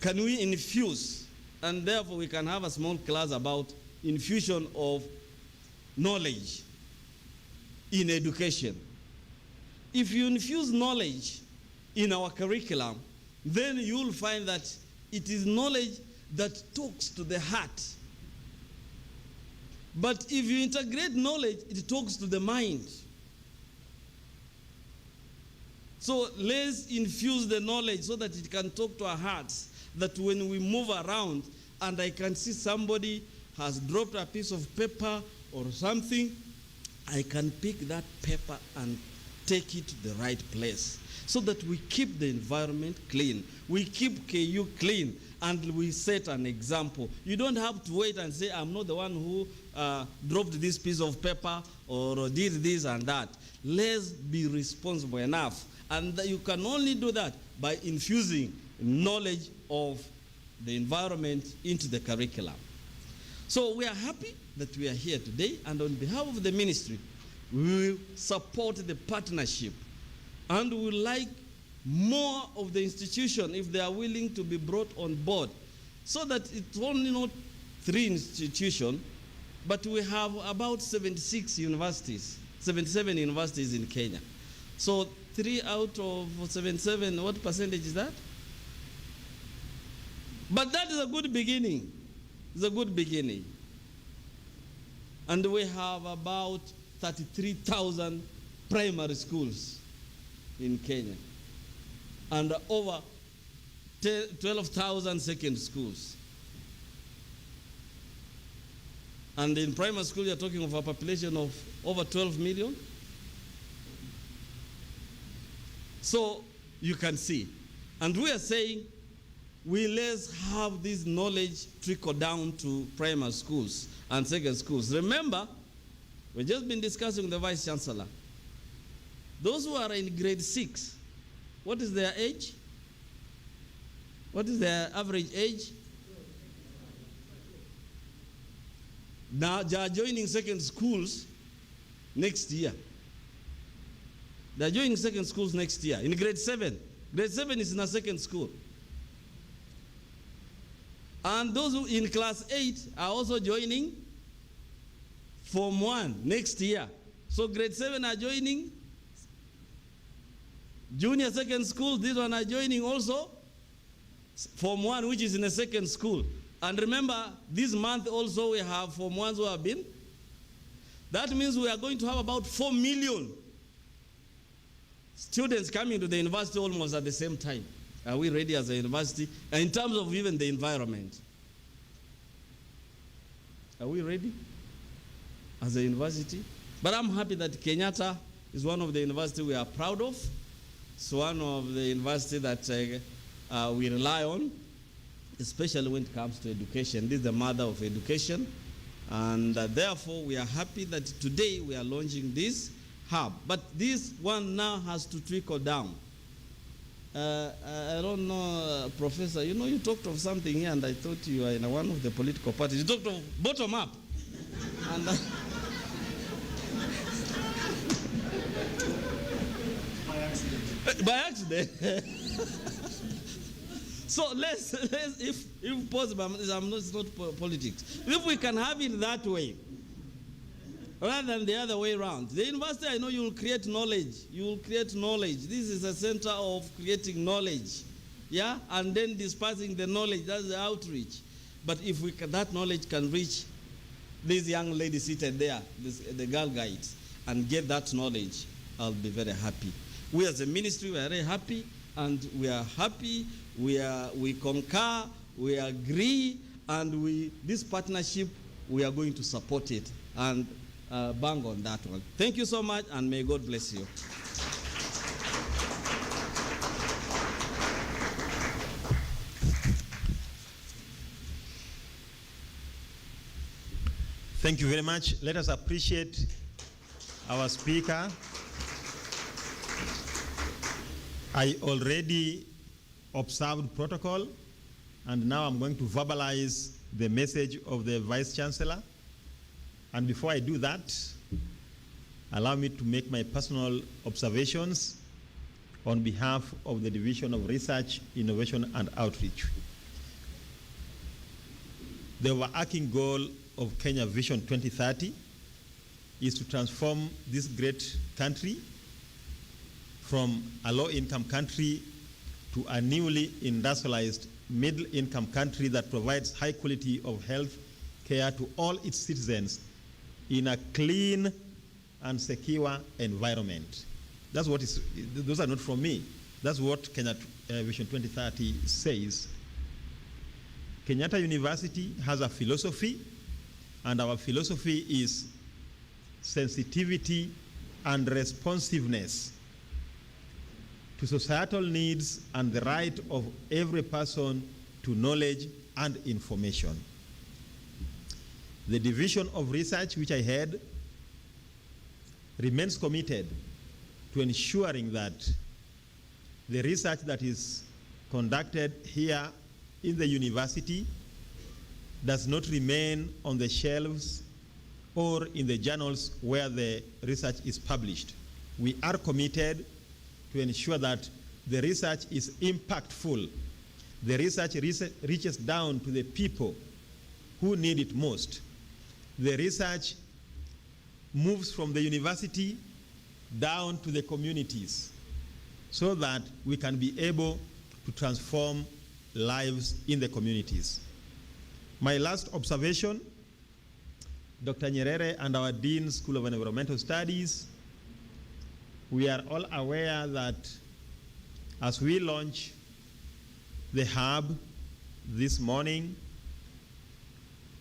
can we infuse, and therefore we can have a small class about infusion of knowledge in education. If you infuse knowledge in our curriculum, then you'll find that it is knowledge that talks to the heart. But if you integrate knowledge, it talks to the mind. So let's infuse the knowledge so that it can talk to our hearts, that when we move around and I can see somebody has dropped a piece of paper or something, I can pick that paper and take it to the right place so that we keep the environment clean. We keep KU clean and we set an example. You don't have to wait and say, I'm not the one who dropped this piece of paper or did this and that. Let's be responsible enough. And you can only do that by infusing knowledge of the environment into the curriculum. So we are happy that we are here today, and on behalf of the ministry, we will support the partnership, and we would like more of the institution if they are willing to be brought on board, so that it's only not 3 institutions, but we have about 76 universities, 77 universities in Kenya. So 3 out of 77, what percentage is that? But that is a good beginning. It's a good beginning. And we have about 33,000 primary schools in Kenya and over 12,000 secondary schools. And in primary school, you're talking of a population of over 12 million. So you can see. And we are saying, let's have this knowledge trickle down to primary schools and secondary schools. Remember, we've just been discussing with the Vice Chancellor. Those who are in grade 6, what is their age? What is their average age? Now they are joining second schools next year. They are joining second schools next year in grade 7. Grade 7 is in a second school. And those who in class 8 are also joining Form 1 next year. So grade 7 are joining junior second school. These one are joining also Form 1, which is in a second school. And remember, this month also we have Form 1s who have been. That means we are going to have about 4 million students coming to the university almost at the same time. Are we ready as a university? And in terms of even the environment, are we ready as a university? But I'm happy that Kenyatta is one of the universities we are proud of. It's one of the universities that we rely on, especially when it comes to education. This is the mother of education. And therefore, we are happy that today we are launching this hub. But this one now has to trickle down. I don't know, Professor, you talked of something here, and I thought you are in one of the political parties. You talked of bottom up. And by accident. By accident. So let's if possible, it's not politics. If we can have it that way, rather than the other way around. The university, I know you will create knowledge. You will create knowledge. This is a center of creating knowledge. Yeah? And then dispersing the knowledge. That's the outreach. But if that knowledge can reach this young lady seated there, the girl guides, and get that knowledge, I'll be very happy. We as a ministry, we are very happy, and we are happy. We concur, we agree, and this partnership, we are going to support it. And bang on that one. Thank you so much, and may God bless you. Thank you very much. Let us appreciate our speaker. I already observed protocol, and now I'm going to verbalize the message of the Vice Chancellor. And before I do that, allow me to make my personal observations on behalf of the Division of Research, Innovation and Outreach. The overarching goal of Kenya Vision 2030 is to transform this great country from a low-income country to a newly industrialized middle-income country that provides high quality of health care to all its citizens in a clean and secure environment. That's what is, those are not from me. That's what Kenya Vision 2030 says. Kenyatta University has a philosophy, and our philosophy is sensitivity and responsiveness to societal needs and the right of every person to knowledge and information. The Division of Research, which I head, remains committed to ensuring that the research that is conducted here in the university does not remain on the shelves or in the journals where the research is published. We are committed to ensure that the research is impactful. The research reaches down to the people who need it most. The research moves from the university down to the communities so that we can be able to transform lives in the communities. My last observation, Dr. Nyerere and our Dean, School of Environmental Studies, we are all aware that as we launch the hub this morning,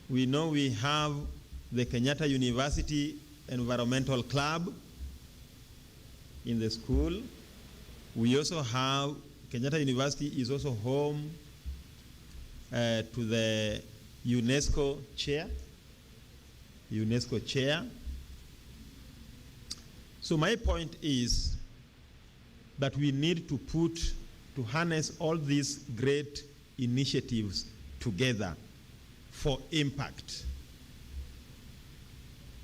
we know we have the Kenyatta University Environmental Club in the school. We also have, Kenyatta University is also home to the UNESCO chair. So my point is that we need to harness all these great initiatives together for impact.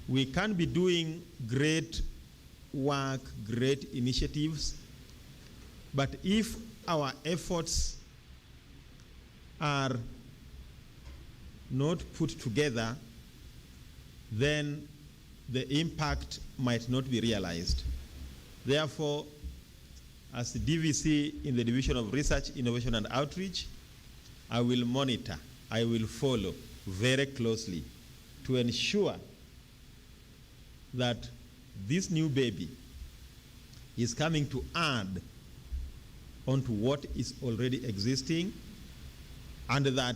We can be doing great work, great initiatives, but if our efforts are not put together, then the impact might not be realized. Therefore, as the DVC in the Division of Research, Innovation and Outreach, I will monitor, I will follow very closely to ensure that this new baby is coming to add onto what is already existing, and that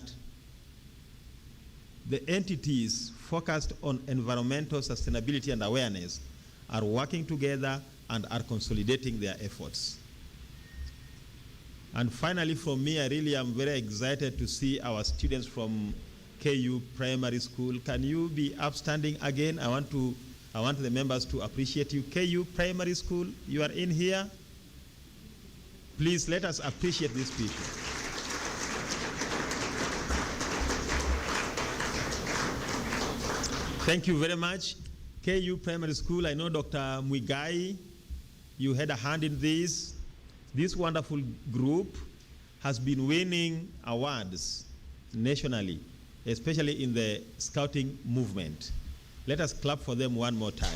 the entities focused on environmental sustainability and awareness are working together and are consolidating their efforts. And finally, for me, I really am very excited to see our students from KU Primary School. Can you be upstanding again? I want the members to appreciate you. KU Primary School, you are in here. Please let us appreciate these people. Thank you very much. KU Primary School, I know Dr. Mwigai, you had a hand in this. This wonderful group has been winning awards nationally, especially in the scouting movement. Let us clap for them one more time.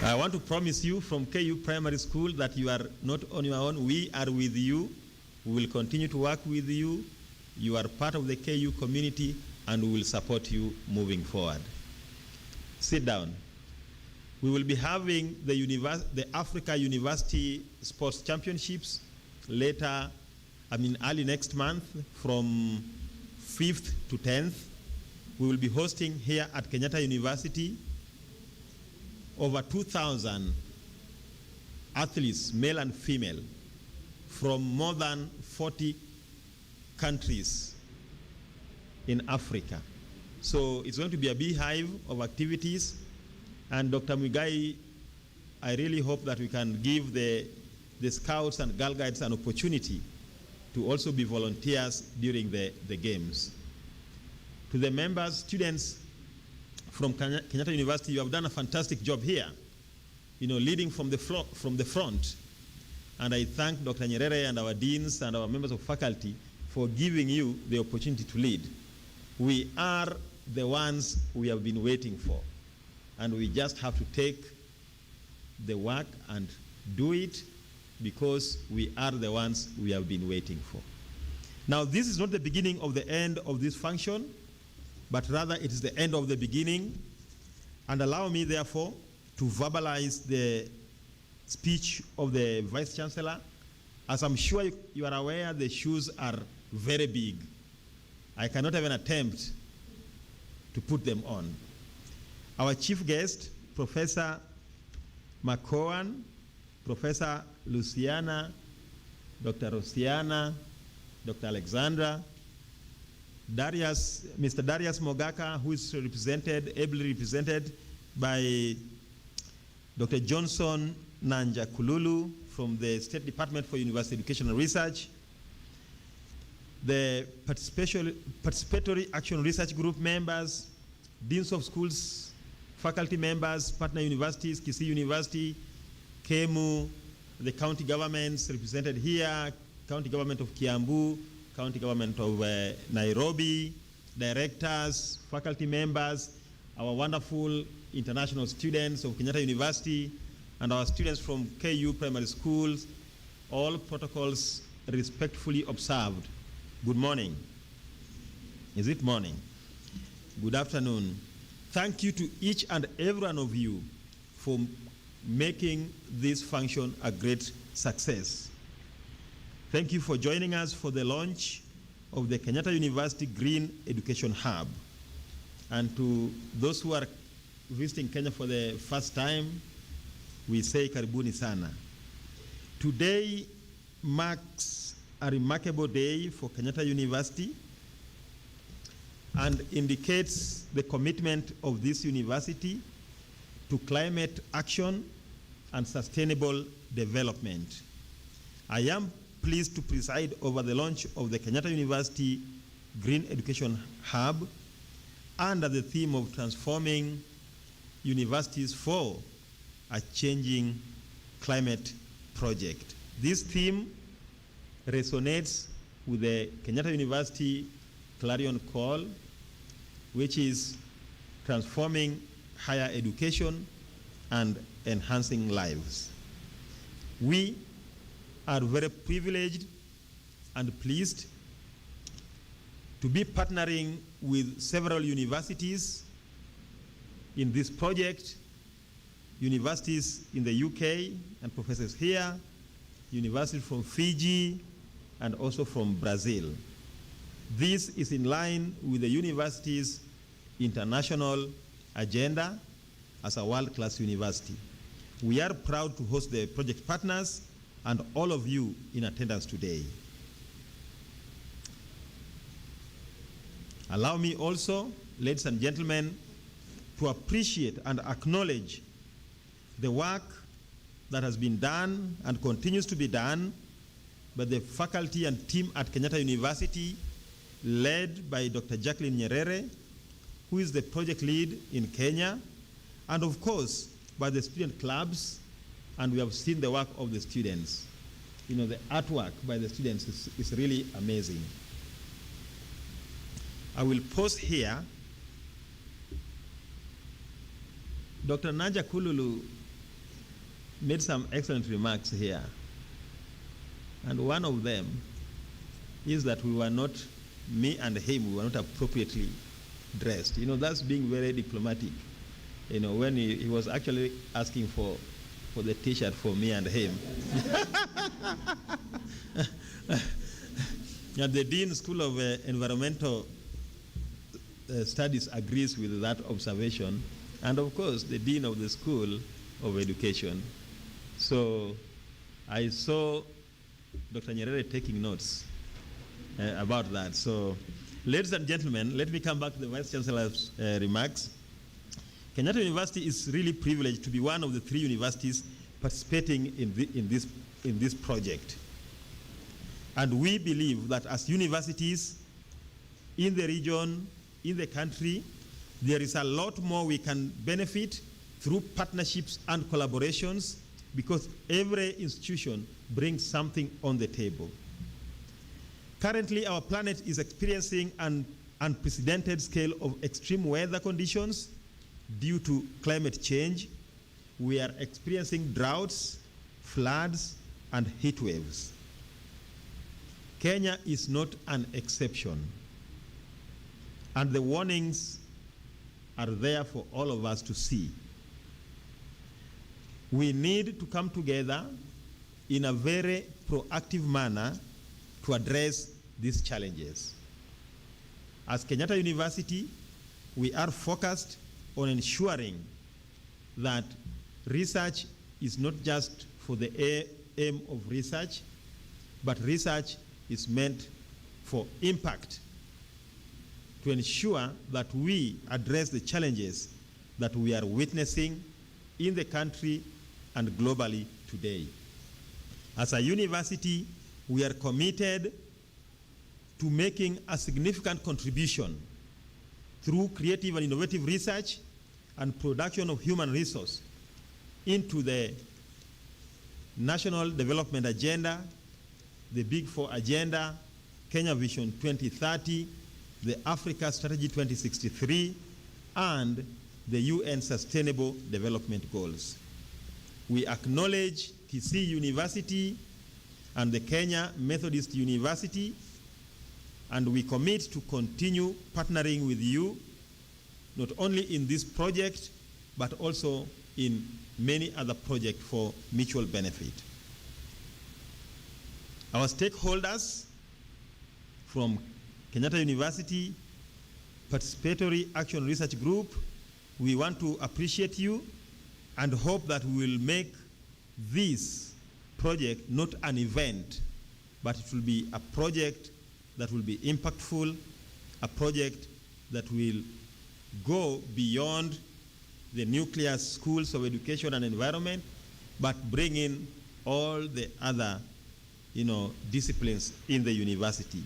I want to promise you from KU Primary School that you are not on your own. We are with you. We will continue to work with you. You are part of the KU community, and we will support you moving forward. Sit down. We will be having the Africa University Sports Championships early next month from 5th to 10th. We will be hosting here at Kenyatta University over 2,000 athletes, male and female, from more than 40 countries in Africa. So it's going to be a beehive of activities. And Dr. Mwigai, I really hope that we can give the Scouts and Girl Guides an opportunity to also be volunteers during the games. To the members, students from Kenyatta University, you have done a fantastic job here, leading from the front. And I thank Dr. Nyerere and our deans and our members of faculty for giving you the opportunity to lead. We are the ones we have been waiting for. And we just have to take the work and do it because we are the ones we have been waiting for. Now, this is not the beginning of the end of this function, but rather it is the end of the beginning. And allow me, therefore, to verbalize the speech of the Vice Chancellor. As I'm sure you are aware, the shoes are very big. I cannot even attempt to put them on. Our chief guest, Professor McCowan, Professor Luciana, Dr. Rosiana, Dr. Alexandra, Mr. Darius Mogaka, who is ably represented by Dr. Johnson Nanja Kululu from the State Department for University Education and Research, the Participatory Action Research Group members, deans of schools, faculty members, partner universities, Kisii University, KEMU, the county governments represented here, county government of Kiambu, county government of Nairobi, directors, faculty members, our wonderful international students of Kenyatta University, and our students from KU primary schools, all protocols respectfully observed. Good morning. Is it morning? Good afternoon. Thank you to each and every one of you for making this function a great success. Thank you for joining us for the launch of the Kenyatta University Green Education Hub. And to those who are visiting Kenya for the first time, we say karibuni sana. Today marks a remarkable day for Kenyatta University and indicates the commitment of this university to climate action and sustainable development. I am pleased to preside over the launch of the Kenyatta University Green Education Hub under the theme of transforming universities for a changing climate project. This theme resonates with the Kenyatta University clarion call, which is transforming higher education and enhancing lives. We are very privileged and pleased to be partnering with several universities in this project, universities in the UK and professors here, universities from Fiji and also from Brazil. This is in line with the university's international agenda as a world-class university. We are proud to host the project partners and all of you in attendance today. Allow me also, ladies and gentlemen, to appreciate and acknowledge the work that has been done and continues to be done by the faculty and team at Kenyatta University, led by Dr. Jacqueline Nyerere, who is the project lead in Kenya, and of course, by the student clubs, and we have seen the work of the students. You know, the artwork by the students is really amazing. I will pause here. Dr. Nanja Kululu made some excellent remarks here. And one of them is that we were not, me and him, we were not appropriately dressed. You know, that's being very diplomatic. You know, when he was actually asking for the T-shirt for me and him. And the Dean School of Environmental Studies agrees with that observation. And of course, the Dean of the School of Education. So I saw Dr. Nyerere taking notes about that. So, ladies and gentlemen, let me come back to the Vice Chancellor's remarks. Kenyatta University is really privileged to be one of the 3 universities participating in this project. And we believe that as universities in the region, in the country, there is a lot more we can benefit through partnerships and collaborations, because every institution bring something on the table. Currently, our planet is experiencing an unprecedented scale of extreme weather conditions due to climate change. We are experiencing droughts, floods, and heat waves. Kenya is not an exception, and the warnings are there for all of us to see. We need to come together in a very proactive manner to address these challenges. As Kenyatta University, we are focused on ensuring that research is not just for the aim of research, but research is meant for impact, to ensure that we address the challenges that we are witnessing in the country and globally today. As a university, we are committed to making a significant contribution through creative and innovative research and production of human resource into the National Development Agenda, the Big Four Agenda, Kenya Vision 2030, the Africa Strategy 2063, and the UN Sustainable Development Goals. We acknowledge Kisii University and the Kenya Methodist University, and we commit to continue partnering with you, not only in this project, but also in many other projects for mutual benefit. Our stakeholders from Kenyatta University Participatory Action Research Group, we want to appreciate you and hope that we will make this project not an event, but it will be a project that will be impactful, a project that will go beyond the nuclear schools of education and environment, but bring in all the other disciplines in the university.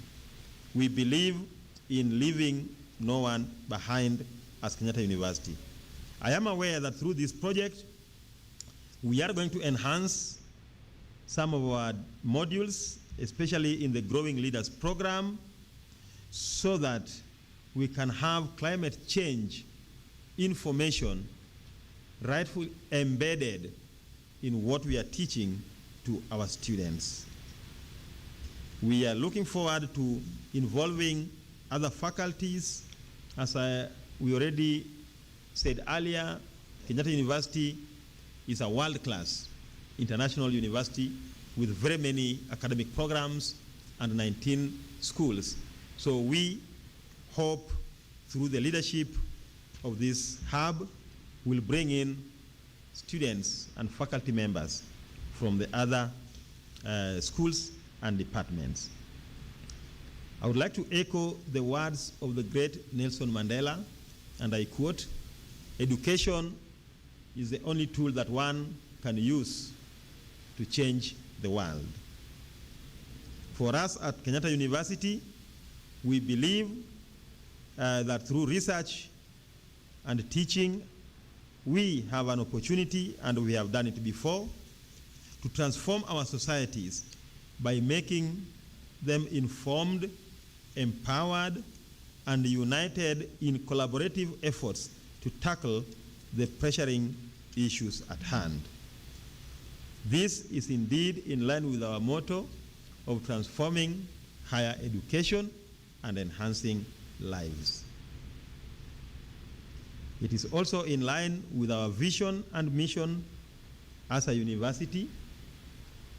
We believe in leaving no one behind as Kenyatta University. I am aware that through this project, we are going to enhance some of our modules, especially in the Growing Leaders program, so that we can have climate change information rightfully embedded in what we are teaching to our students. We are looking forward to involving other faculties. As we already said earlier, Kenyatta University is a world-class international university with very many academic programs and 19 schools. So we hope through the leadership of this hub, we'll bring in students and faculty members from the other schools and departments. I would like to echo the words of the great Nelson Mandela, and I quote, "Education is the only tool that one can use to change the world." For us at Kenyatta University, we believe that through research and teaching, we have an opportunity, and we have done it before, to transform our societies by making them informed, empowered, and united in collaborative efforts to tackle the pressuring issues at hand. This is indeed in line with our motto of transforming higher education and enhancing lives. It is also in line with our vision and mission as a university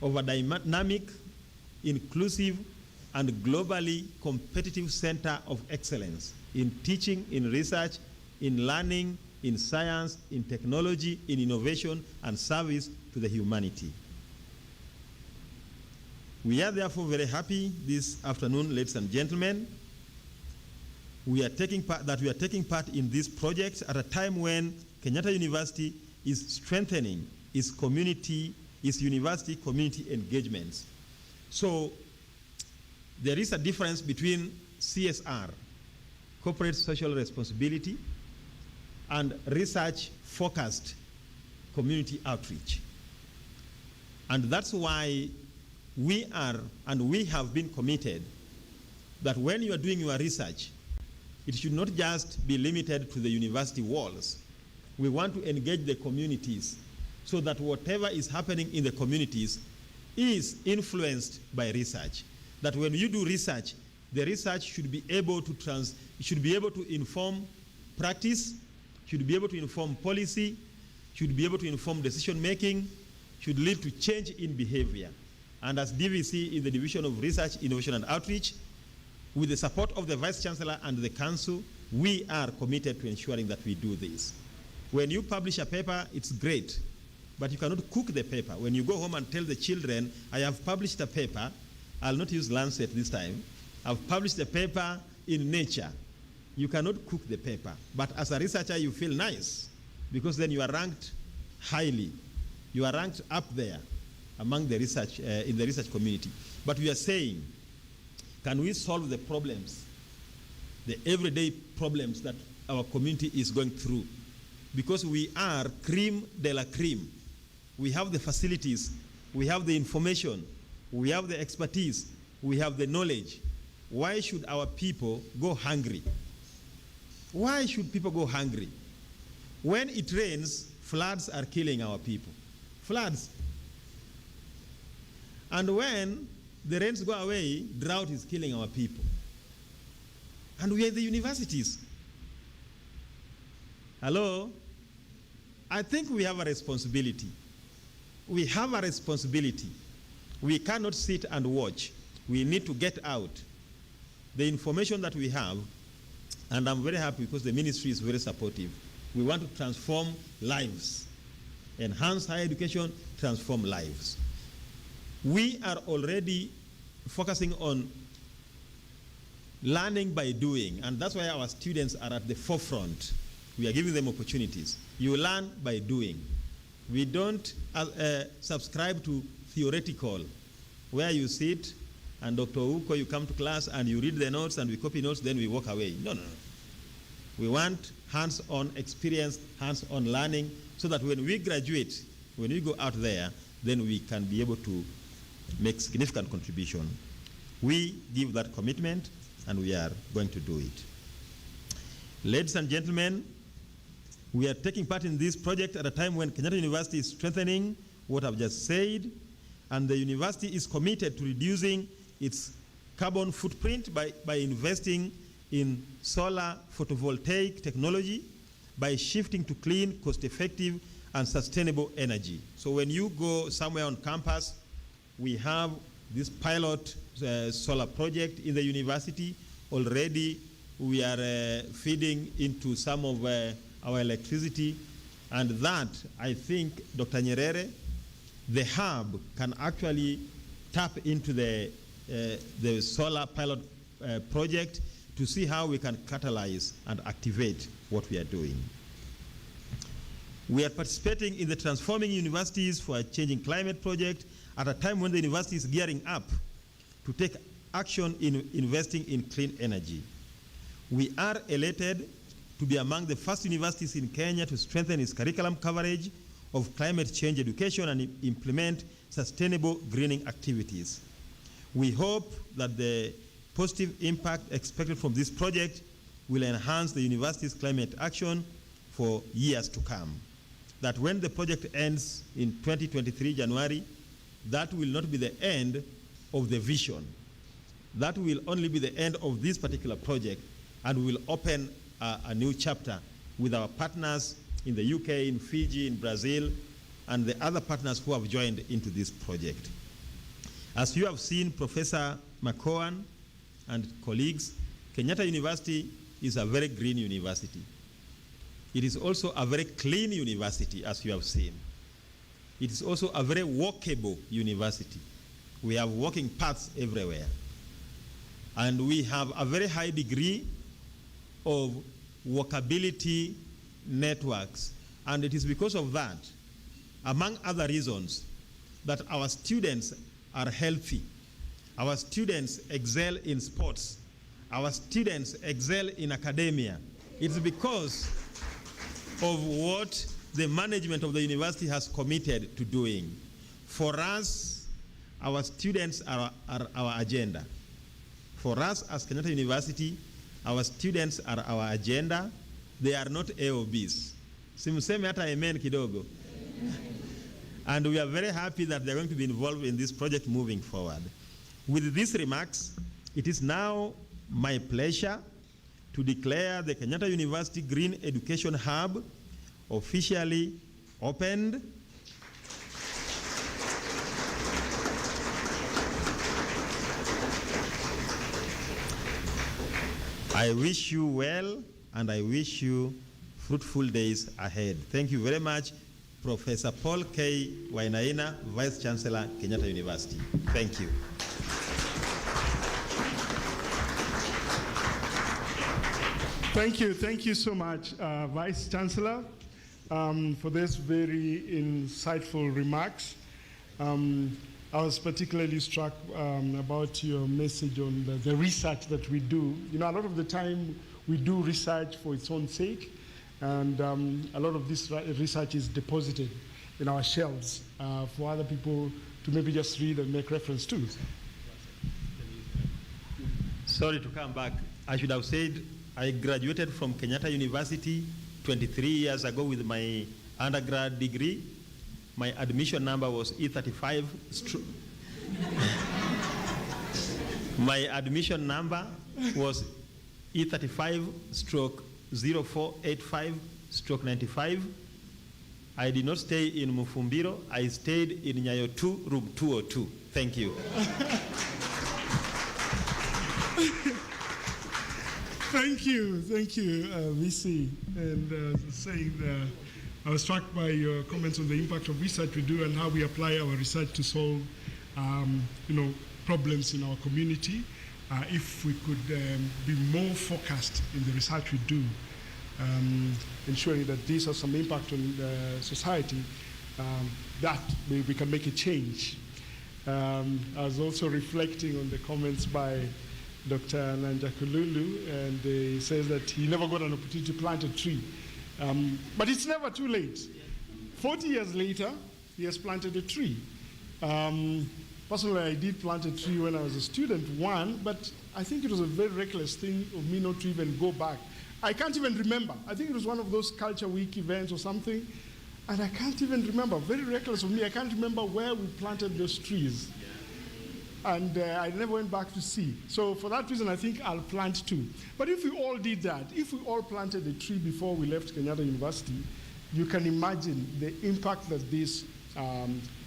of a dynamic, inclusive, and globally competitive center of excellence in teaching, in research, in learning, in science, in technology, in innovation, and service to the humanity. We are therefore very happy this afternoon, ladies and gentlemen, we are taking part in this project at a time when Kenyatta University is strengthening its university community engagements. So there is a difference between CSR, corporate social responsibility, and research-focused community outreach. And that's why we are and we have been committed that when you are doing your research, it should not just be limited to the university walls. We want to engage the communities so that whatever is happening in the communities is influenced by research. That when you do research, the research should be able to inform practice, should be able to inform policy, should be able to inform decision making, should lead to change in behavior. And as DVC in the Division of Research, Innovation and Outreach, with the support of the Vice Chancellor and the Council, we are committed to ensuring that we do this. When you publish a paper, it's great, but you cannot cook the paper. When you go home and tell the children, I have published a paper, I'll not use Lancet this time, I've published a paper in Nature. You cannot cook the paper. But as a researcher, you feel nice, because then you are ranked highly. You are ranked up there among the research, in the research community. But we are saying, can we solve the problems, the everyday problems that our community is going through? Because we are cream de la cream. We have the facilities, we have the information, we have the expertise, we have the knowledge. Why should our people go hungry? Why should people go hungry? When it rains, floods are killing our people. Floods. And when the rains go away, drought is killing our people. And we are the universities. Hello? I think we have a responsibility. We have a responsibility. We cannot sit and watch. We need to get out the information that we have, and I'm very happy because the ministry is very supportive. We want to transform lives. Enhance higher education, transform lives. We are already focusing on learning by doing, and that's why our students are at the forefront. We are giving them opportunities. You learn by doing. We don't subscribe to theoretical, where you sit and Dr. Uko, you come to class and you read the notes and we copy notes, then we walk away. No. We want hands-on experience, hands-on learning, so that when we graduate, when we go out there, then we can be able to make significant contribution. We give that commitment, and we are going to do it. Ladies and gentlemen, we are taking part in this project at a time when Kenyatta University is strengthening what I've just said, and the university is committed to reducing its carbon footprint by investing in solar photovoltaic technology, by shifting to clean, cost-effective, and sustainable energy. So when you go somewhere on campus, we have this pilot solar project in the university. Already we are feeding into some of our electricity, and that, I think, Dr. Nyerere, the hub can actually tap into the solar pilot project to see how we can catalyze and activate what we are doing. We are participating in the Transforming Universities for a Changing Climate project at a time when the university is gearing up to take action in investing in clean energy. We are elated to be among the first universities in Kenya to strengthen its curriculum coverage of climate change education and implement sustainable greening activities. We hope that the positive impact expected from this project will enhance the university's climate action for years to come. That when the project ends in 2023 January, that will not be the end of the vision. That will only be the end of this particular project, and we will open a new chapter with our partners in the UK, in Fiji, in Brazil, and the other partners who have joined into this project. As you have seen, Professor McCowan and colleagues, Kenyatta University is a very green university. It is also a very clean university, as you have seen. It is also a very walkable university. We have walking paths everywhere. And we have a very high degree of walkability networks. And it is because of that, among other reasons, that our students are healthy. Our students excel in sports. Our students excel in academia. It's because of what the management of the university has committed to doing. For us, our students are our agenda. For us as Kenyatta University, our students are our agenda. They are not AOBs. Simseme hata amen kidogo. And we are very happy that they are going to be involved in this project moving forward. With these remarks, it is now my pleasure to declare the Kenyatta University Green Education Hub officially opened. I wish you well, and I wish you fruitful days ahead. Thank you very much, Professor Paul K. Wainaina, Vice Chancellor, Kenyatta University. Thank you. Thank you so much, Vice Chancellor, for this very insightful remarks. I was particularly struck about your message on the research that we do. You know, a lot of the time we do research for its own sake, and a lot of this research is deposited in our shelves for other people to maybe just read and make reference to. Sorry to come back. I should have said I graduated from Kenyatta University 23 years ago with my undergrad degree. My admission number was E35. My admission number was E35/0485/95. I did not stay in Mufumbiro. I stayed in Nyayo 2, room 202. Thank you. Thank you, VC. And I was struck by your comments on the impact of research we do and how we apply our research to solve, problems in our community. If we could be more focused in the research we do, ensuring that this has some impact on society, that we can make a change. I was also reflecting on the comments by Dr. Nanjakululu, and he says that he never got an opportunity to plant a tree. But it's never too late. 40 years later, he has planted a tree. Personally, I did plant a tree when I was a student, but I think it was a very reckless thing of me not to even go back. I can't even remember. I think it was one of those Culture Week events or something, and I can't even remember. Very reckless of me. I can't remember where we planted those trees. And I never went back to see. So for that reason, I think I'll plant too. But if we all did that, if we all planted a tree before we left Kenyatta University, you can imagine the impact that this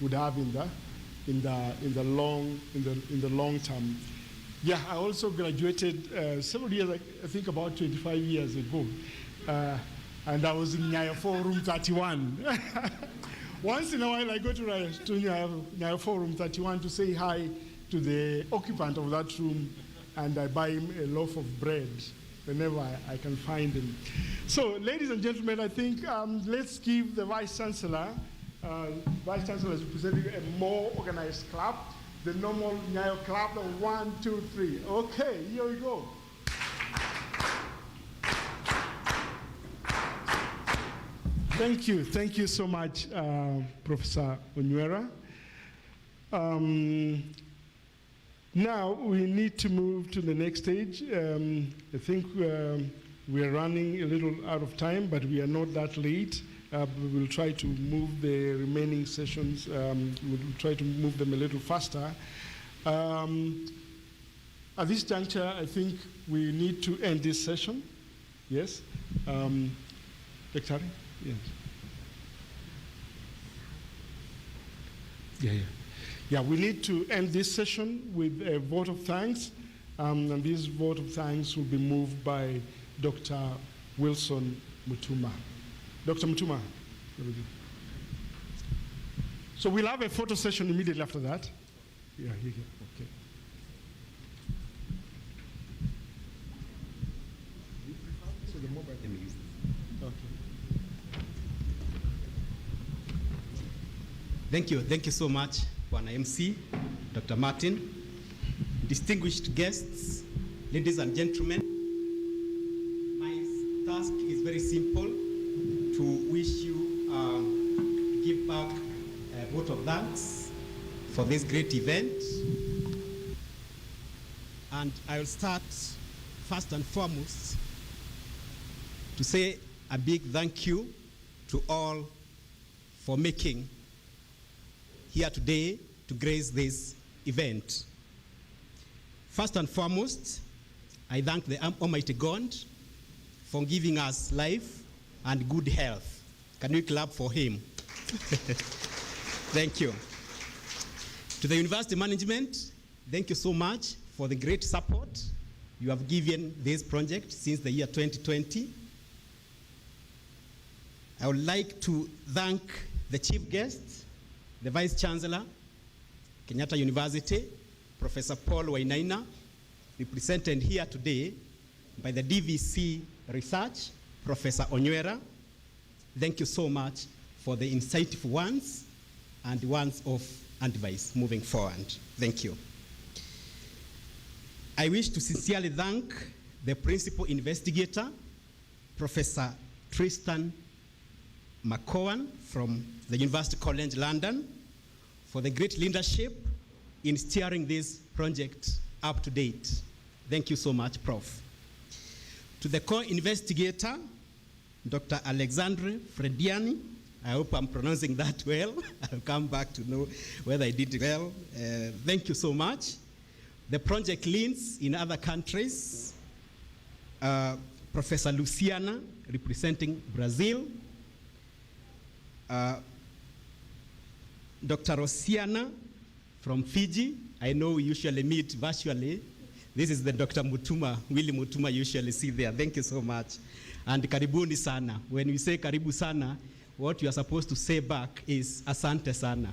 would have in the long term. Yeah, I also graduated several years, I think about 25 years ago, and I was in Nyayo 4, room 31. Once in a while, I go to Nyayo 4, room 31 to say hi to the occupant of that room, and I buy him a loaf of bread whenever I can find him. So, ladies and gentlemen, I think let's give the Vice Chancellor is presenting a more organized clap, the normal Nyayo clap of 1, 2, 3. Okay, here we go. Thank you so much, Professor Onywera. Now we need to move to the next stage. I think we are running a little out of time, but we are not that late. We will try to move the remaining sessions. We'll try to move them a little faster. At this juncture, I think we need to end this session. Yes? Dr. Yes. Yeah, we need to end this session with a vote of thanks, and this vote of thanks will be moved by Dr. Wilson Mutuma. Dr. Mutuma. So we'll have a photo session immediately after that. Yeah, here. Okay. So the mobile can be used. Okay. Thank you so much, Bwana MC, Dr. Martin, distinguished guests, ladies and gentlemen. My task is very simple, to wish you, give back a vote of thanks for this great event. And I will start first and foremost to say a big thank you to all for making here today to grace this event. First and foremost, I thank the Almighty God for giving us life and good health. Can we clap for him? Thank you. To the university management, thank you so much for the great support you have given this project since the year 2020. I would like to thank the chief guest, the Vice Chancellor, Kenyatta University, Professor Paul Wainaina, represented here today by the DVC Research, Professor Onywera. Thank you so much for the insightful ones and ones of advice moving forward. Thank you. I wish to sincerely thank the principal investigator, Professor Tristan McCowan from the University College London, for the great leadership in steering this project up to date. Thank you so much, Prof. To the co-investigator, Dr. Alexandre Frediani, I hope I'm pronouncing that well. I'll come back to know whether I did it well. Thank you so much. The project leads in other countries, Professor Luciana, representing Brazil, Dr. Rosiana from Fiji. I know we usually meet virtually. This is the Dr. Mutuma, Willie Mutuma usually see there. Thank you so much. And karibuni sana. When we say karibu sana, what you are supposed to say back is asante sana.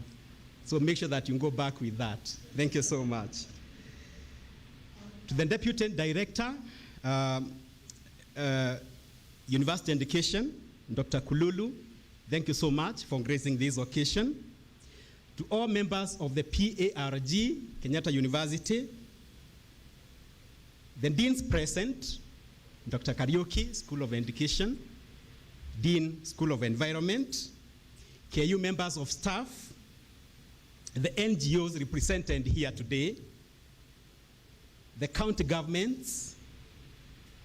So make sure that you go back with that. Thank you so much. To the Deputy Director, University Education, Dr. Kululu, thank you so much for gracing this occasion. To all members of the PARG, Kenyatta University, the deans present, Dr. Karaoke, School of Education, Dean, School of Environment, KU members of staff, the NGOs represented here today, the county governments,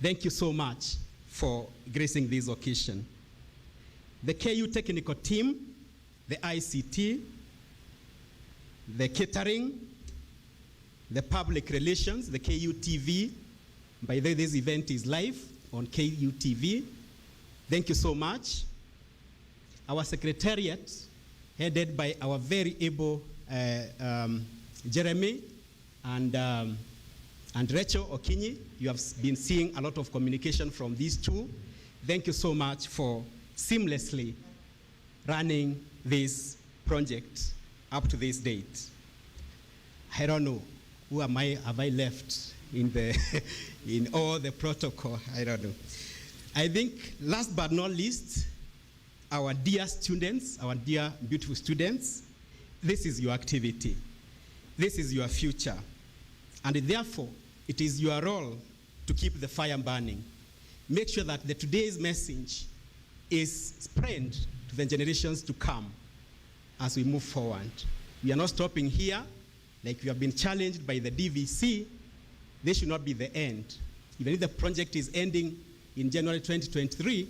thank you so much for gracing this occasion. The KU technical team, the ICT, the catering, the public relations, the KU TV. By the way, this event is live on KU TV. Thank you so much. Our secretariat, headed by our very able Jeremy and Rachel Okinyi. You have been seeing a lot of communication from these two. Thank you so much for seamlessly running this project up to this date. I don't know, who am I, have I left in the in all the protocol? I don't know. I think last but not least, our dear students, our dear beautiful students, this is your activity. This is your future. And therefore, it is your role to keep the fire burning. Make sure that today's message is spread to the generations to come as we move forward. We are not stopping here. Like we have been challenged by the DVC, this should not be the end. Even if the project is ending in January 2023,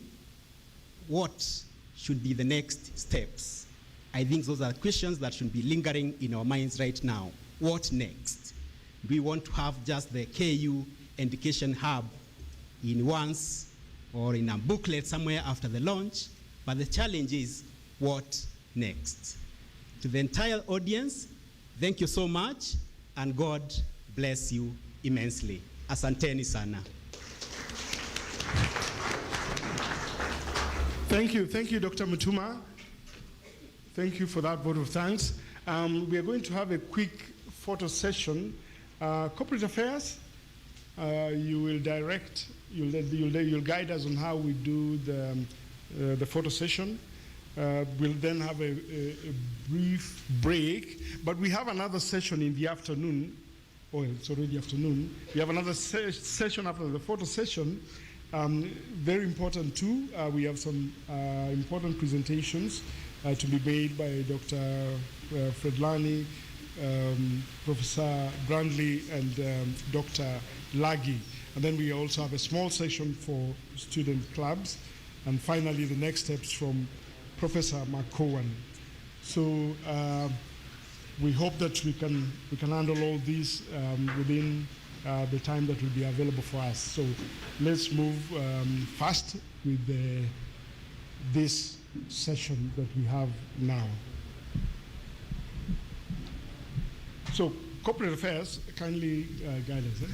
what should be the next steps? I think those are questions that should be lingering in our minds right now. What next? Do we want to have just the KU education hub in once or in a booklet somewhere after the launch? But the challenge is, what next? To the entire audience, thank you so much, and God bless you immensely. Asanteni sana. Thank you, Dr. Mutuma. Thank you for that vote of thanks. We are going to have a quick photo session. Corporate affairs, you will direct, you'll guide us on how we do the photo session. We'll then have a brief break, but we have another session in the afternoon. Oh, it's already afternoon. We have another session after the photo session. Very important too. We have some important presentations to be made by Dr. Fredlani, Professor Brandley and Dr. Lagi. And then we also have a small session for student clubs. And finally, the next steps from Professor McCowan. So we hope that we can handle all these within the time that will be available for us. So let's move fast with this session that we have now. So corporate affairs, kindly guide us.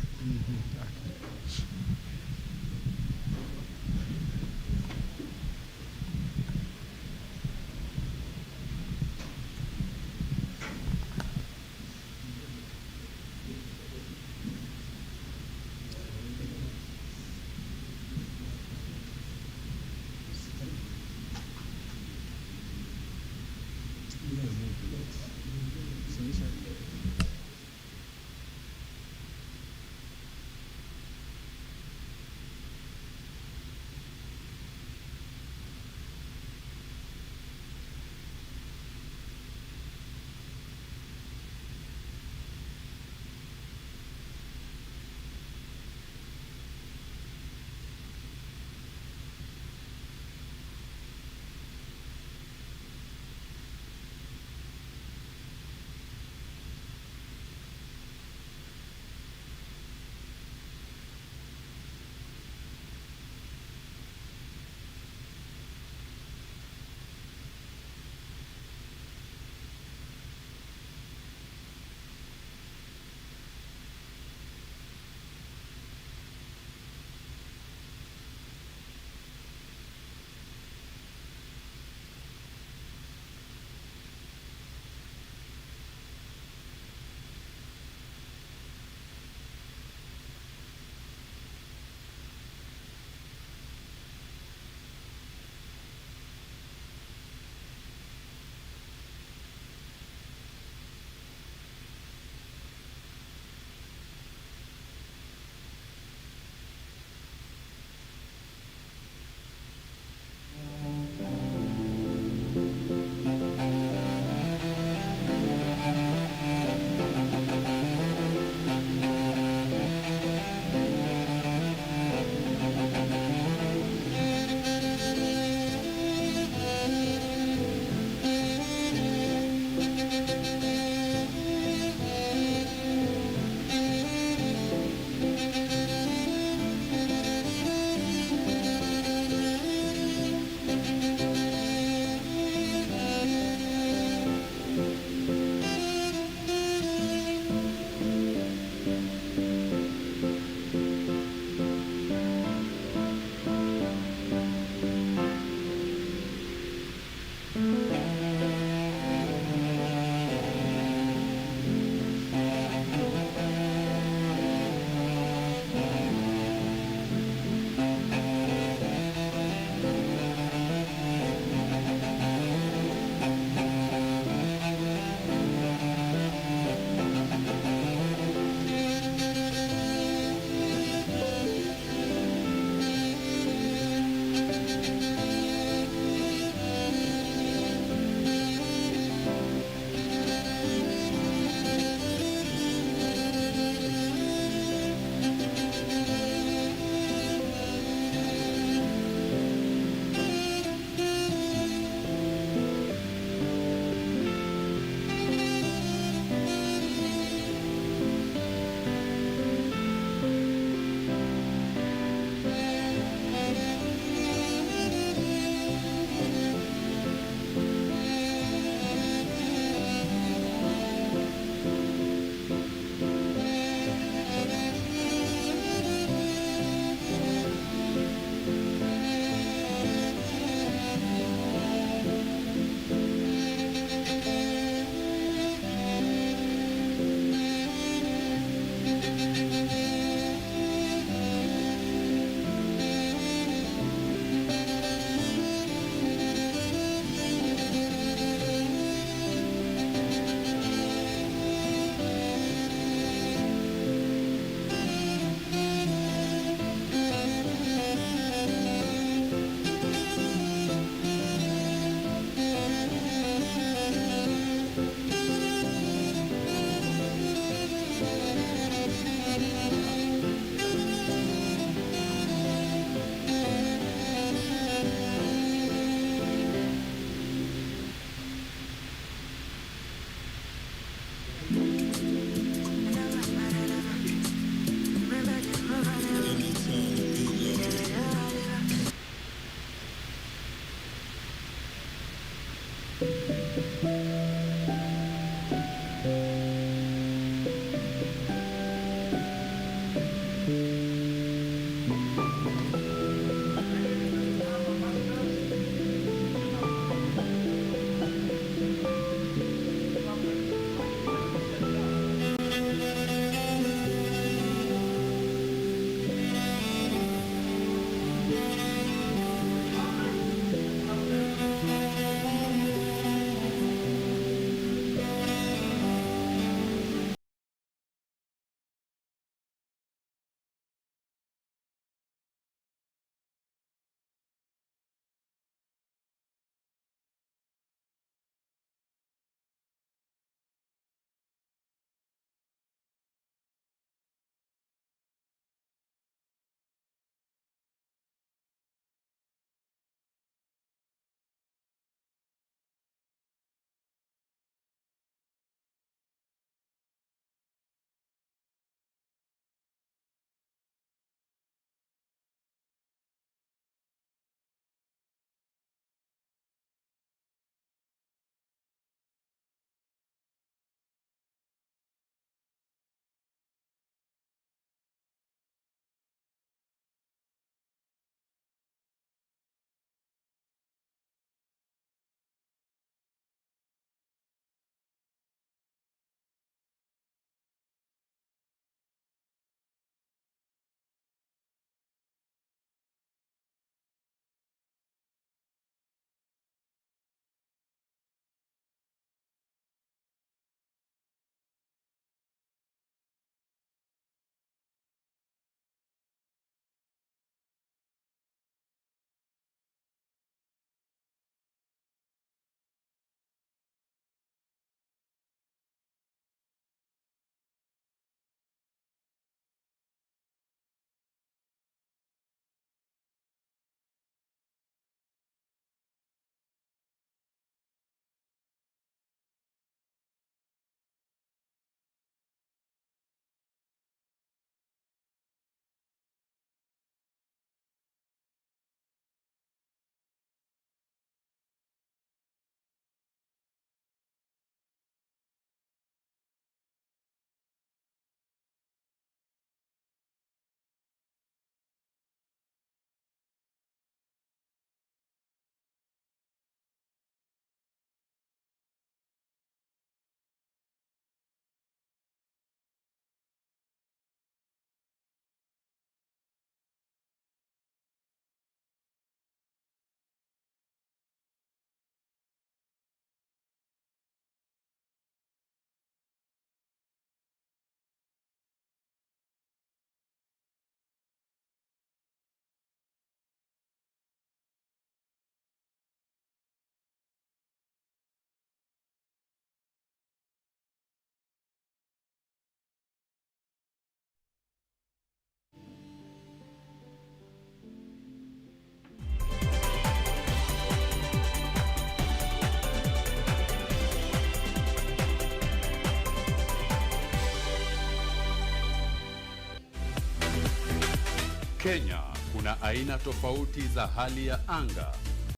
Kenya kuna aina tofauti za hali ya anga.